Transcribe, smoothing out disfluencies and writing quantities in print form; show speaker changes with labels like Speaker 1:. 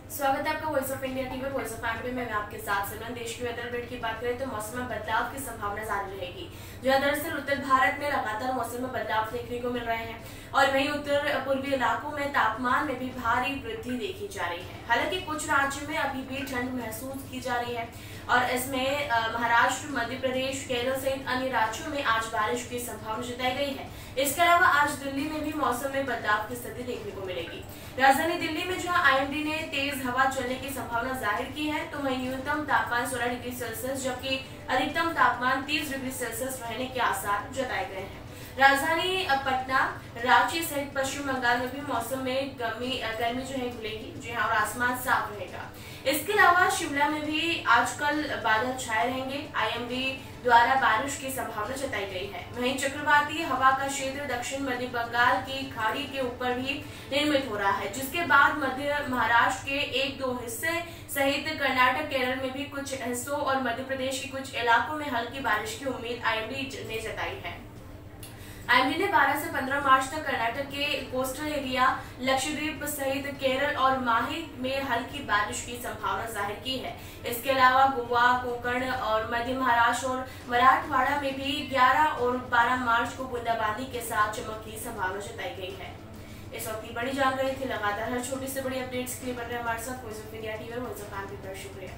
Speaker 1: स्वागत है आपका voice of India TV voice of family में। मैं आपके साथ सिमरन। देश की वेदर अपडेट की बात करें तो मौसम में बदलाव की संभावना जारी रहेगी। जहां दरअसल उत्तर भारत में लगातार मौसम में बदलाव देखने को मिल रहे हैं और वहीं उत्तर पूर्वी इलाकों में तापमान में भी भारी वृद्धि देखी जा रही है। हालांकि कुछ राज्यों में अभी भी ठंड महसूस की जा रही है और इसमें महाराष्ट्र, मध्य प्रदेश, केरल सहित अन्य राज्यों में आज बारिश की संभावना जताई गई है। इसके अलावा आज दिल्ली में भी मौसम में बदलाव की स्थिति देखने को मिलेगी। राजधानी दिल्ली में जहां आईएमडी ने तेज हवा चलने की संभावना जाहिर की है तो वहीं न्यूनतम तापमान 16 डिग्री सेल्सियस जबकि अधिकतम तापमान 30 डिग्री सेल्सियस रहने के आसार जताए गए हैं। राजधानी पटना, रांची सहित पश्चिम बंगाल में भी मौसम में गर्मी जो है खुलेगी, जी हाँ, और आसमान साफ रहेगा। इसके अलावा शिमला में भी आजकल बादल छाए रहेंगे। आईएमडी द्वारा बारिश की संभावना जताई गई है। वहीं चक्रवाती हवा का क्षेत्र दक्षिण मध्य बंगाल की खाड़ी के ऊपर भी निर्मित हो रहा है, जिसके बाद मध्य महाराष्ट्र के एक दो हिस्से सहित कर्नाटक, केरल में भी कुछ हिस्सों और मध्य प्रदेश के कुछ इलाकों में हल्की बारिश की उम्मीद आईएमडी ने जताई है। आईएमडी ने 12 से 15 मार्च तक कर्नाटक के कोस्टल एरिया, लक्षद्वीप सहित केरल और माही में हल्की बारिश की संभावना जाहिर की है। इसके अलावा गोवा, कोंकण और मध्य महाराष्ट्र और मराठवाड़ा में भी 11 और 12 मार्च को बूंदाबांदी के साथ चमक की संभावना जताई गई है। इस वक्त की बड़ी जानकारी थी। लगातार हर छोटी से बड़ी अपडेट्स के लिए बन रहे हमारे साथ वॉइस ऑफ इंडिया टीवी और वॉइस ऑफ फैमिली पर। शुक्रिया।